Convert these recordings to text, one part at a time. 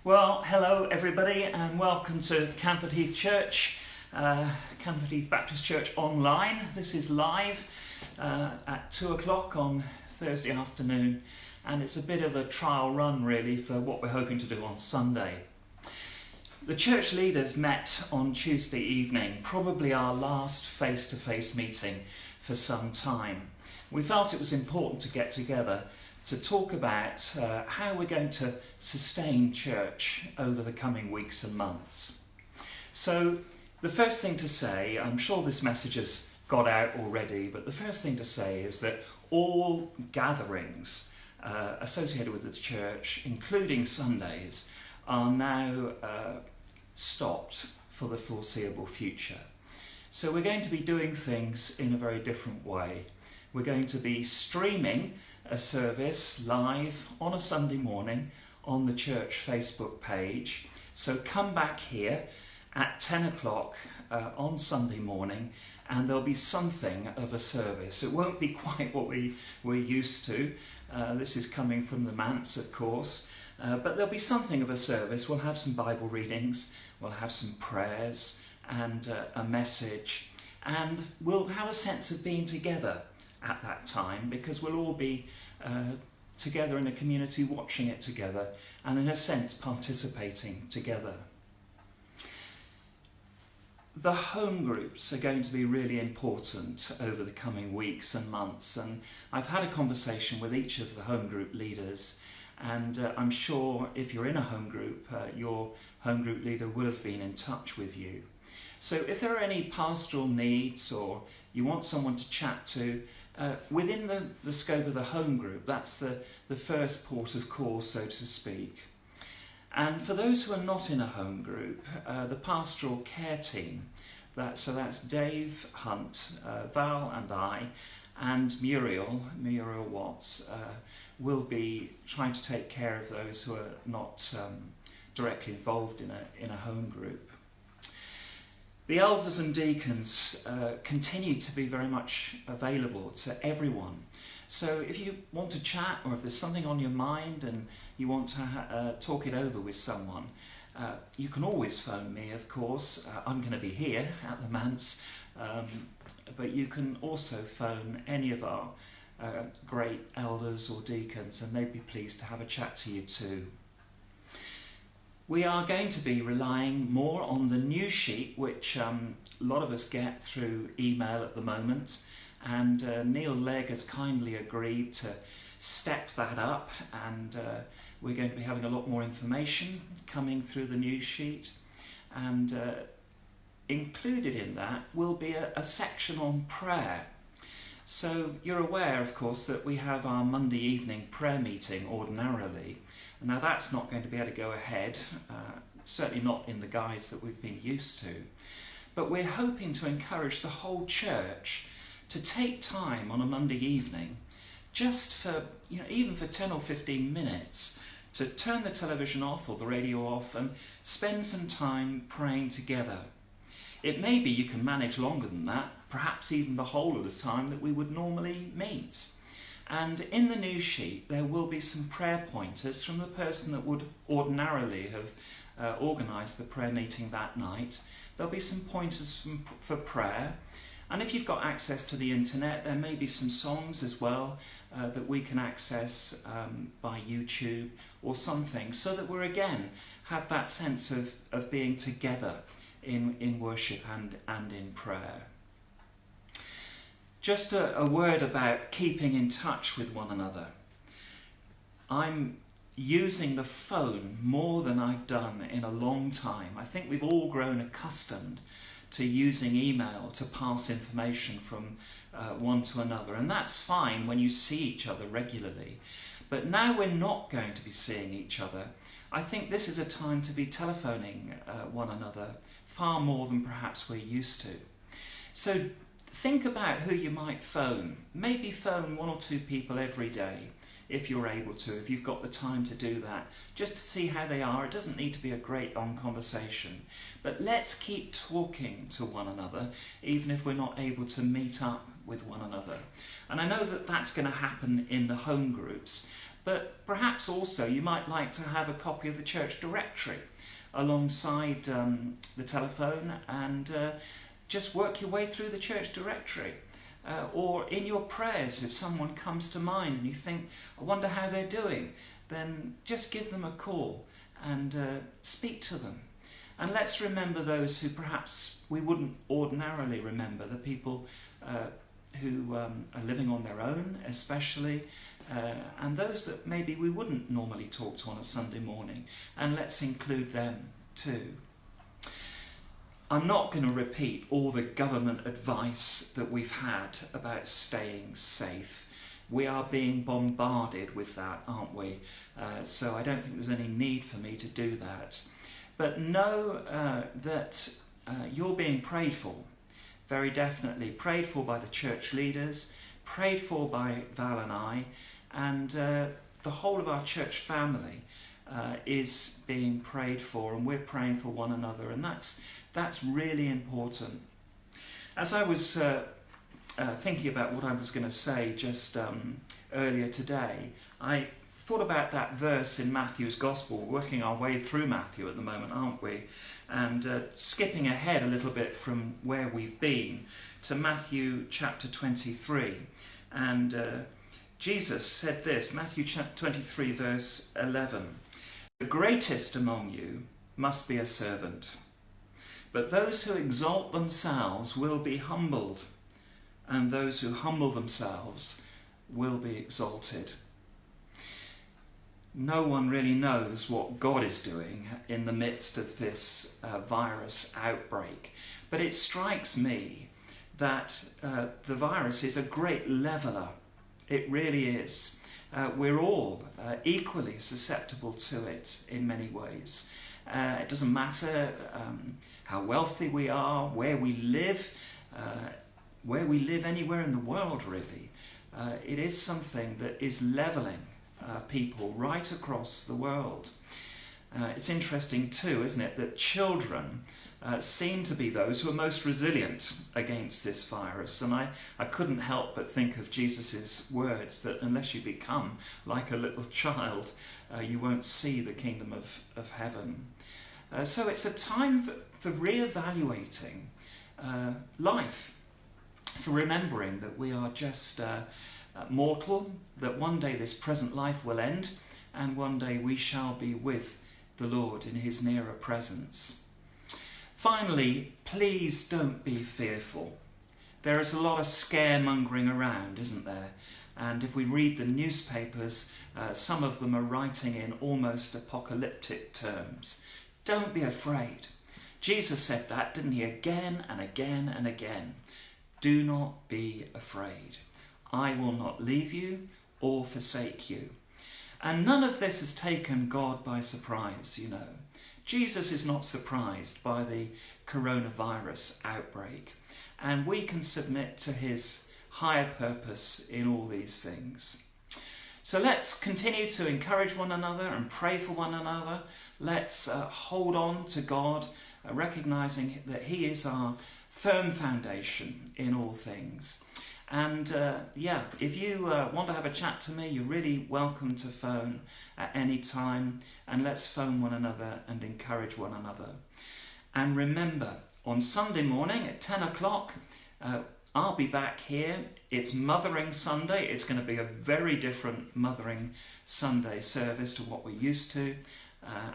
Well, hello everybody and welcome to Canford Heath Church, Canford Heath Baptist Church online. This is live at 2 o'clock on Thursday afternoon, and it's a bit of a trial run really for what we're hoping to do on Sunday. The church leaders met on Tuesday evening, probably our last face-to-face meeting for some time. We felt it was important to get together to talk about how we're going to sustain church over the coming weeks and months. So the first thing to say, I'm sure this message has got out already, but the first thing to say is that all gatherings associated with the church, including Sundays, are now stopped for the foreseeable future. So we're going to be doing things in a very different way. We're going to be streaming a service live on a Sunday morning on the church Facebook page. So come back here at 10 o'clock on Sunday morning and there'll be something of a service. It won't be quite what we're used to. This is coming from the manse, of course, but there'll be something of a service. We'll have some Bible readings, we'll have some prayers and a message, and we'll have a sense of being together at that time, because we'll all be together in a community watching it together and in a sense participating together. The home groups are going to be really important over the coming weeks and months, and I've had a conversation with each of the home group leaders, and I'm sure if you're in a home group, your home group leader will have been in touch with you. So if there are any pastoral needs or you want someone to chat to, within the scope of the home group, that's the first port of call, so to speak. And for those who are not in a home group, the pastoral care team, that's Dave Hunt, Val and I, and Muriel Watts, will be trying to take care of those who are not directly involved in a home group. The elders and deacons continue to be very much available to everyone. So if you want to chat, or if there's something on your mind and you want to talk it over with someone, you can always phone me, of course. I'm going to be here at the manse, but you can also phone any of our great elders or deacons and they'd be pleased to have a chat to you too. We are going to be relying more on the news sheet, which a lot of us get through email at the moment, and Neil Legg has kindly agreed to step that up, and we're going to be having a lot more information coming through the news sheet, and included in that will be a section on prayer. So you're aware, of course, that we have our Monday evening prayer meeting ordinarily. Now that's not going to be able to go ahead, certainly not in the guise that we've been used to. But we're hoping to encourage the whole church to take time on a Monday evening, just for, even for 10 or 15 minutes, to turn the television off or the radio off and spend some time praying together. It may be you can manage longer than that, perhaps even the whole of the time that we would normally meet. And in the news sheet there will be some prayer pointers from the person that would ordinarily have organised the prayer meeting that night. There'll be some pointers for prayer, and if you've got access to the internet, there may be some songs as well that we can access by YouTube or something, so that we're again have that sense of being together in worship and in prayer. Just a word about keeping in touch with one another. I'm using the phone more than I've done in a long time. I think we've all grown accustomed to using email to pass information from one to another, and that's fine when you see each other regularly. But now we're not going to be seeing each other. I think this is a time to be telephoning one another far more than perhaps we're used to. So think about who you might phone. Maybe phone 1 or 2 people every day if you're able to, if you've got the time to do that, just to see how they are. It doesn't need to be a great long conversation, but let's keep talking to one another even if we're not able to meet up with one another. And I know that that's going to happen in the home groups, But perhaps also you might like to have a copy of the church directory alongside the telephone, and just work your way through the church directory. Or in your prayers, if someone comes to mind and you think, I wonder how they're doing, then just give them a call and speak to them. And let's remember those who perhaps we wouldn't ordinarily remember, the people who are living on their own especially, and those that maybe we wouldn't normally talk to on a Sunday morning, and let's include them too. I'm not going to repeat all the government advice that we've had about staying safe. We are being bombarded with that, aren't we? So I don't think there's any need for me to do that. But know that you're being prayed for, very definitely. Prayed for by the church leaders, prayed for by Val and I, and the whole of our church family is being prayed for, and we're praying for one another, and that's really important. As I was thinking about what I was going to say just earlier today, I thought about that verse in Matthew's Gospel. We're working our way through Matthew at the moment, aren't we? And skipping ahead a little bit from where we've been to Matthew chapter 23. And Jesus said this, Matthew chapter 23 verse 11, "The greatest among you must be a servant. But those who exalt themselves will be humbled, and those who humble themselves will be exalted." No one really knows what God is doing in the midst of this virus outbreak. But it strikes me that the virus is a great leveller. It really is. We're all equally susceptible to it in many ways. It doesn't matter how wealthy we are, where we live anywhere in the world really. It is something that is levelling people right across the world. It's interesting too, isn't it, that children seem to be those who are most resilient against this virus. And I couldn't help but think of Jesus' words that unless you become like a little child, you won't see the kingdom of heaven. So it's a time for re-evaluating life, for remembering that we are just mortal, that one day this present life will end, and one day we shall be with the Lord in his nearer presence. Finally, please don't be fearful. There is a lot of scaremongering around, isn't there? And if we read the newspapers, some of them are writing in almost apocalyptic terms. Don't be afraid. Jesus said that, didn't he, again and again and again. Do not be afraid. I will not leave you or forsake you. And none of this has taken God by surprise, you know. Jesus is not surprised by the coronavirus outbreak, and we can submit to his higher purpose in all these things. So let's continue to encourage one another and pray for one another. Let's hold on to God, recognizing that he is our firm foundation in all things. And if you want to have a chat to me, you're really welcome to phone at any time, and let's phone one another and encourage one another. And remember, on Sunday morning at 10 o'clock, I'll be back here. It's Mothering Sunday. It's going to be a very different Mothering Sunday service to what we're used to.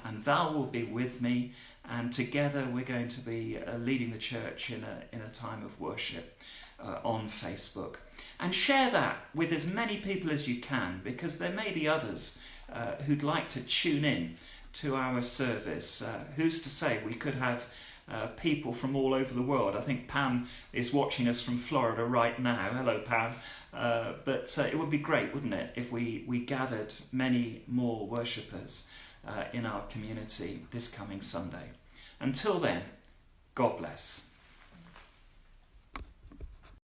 And Val will be with me, and together we're going to be leading the church in a time of worship on Facebook. And share that with as many people as you can, because there may be others who'd like to tune in to our service. Who's to say we could have people from all over the world. I think Pam is watching us from Florida right now. Hello, Pam. But it would be great, wouldn't it, if we gathered many more worshippers in our community this coming Sunday. Until then, God bless.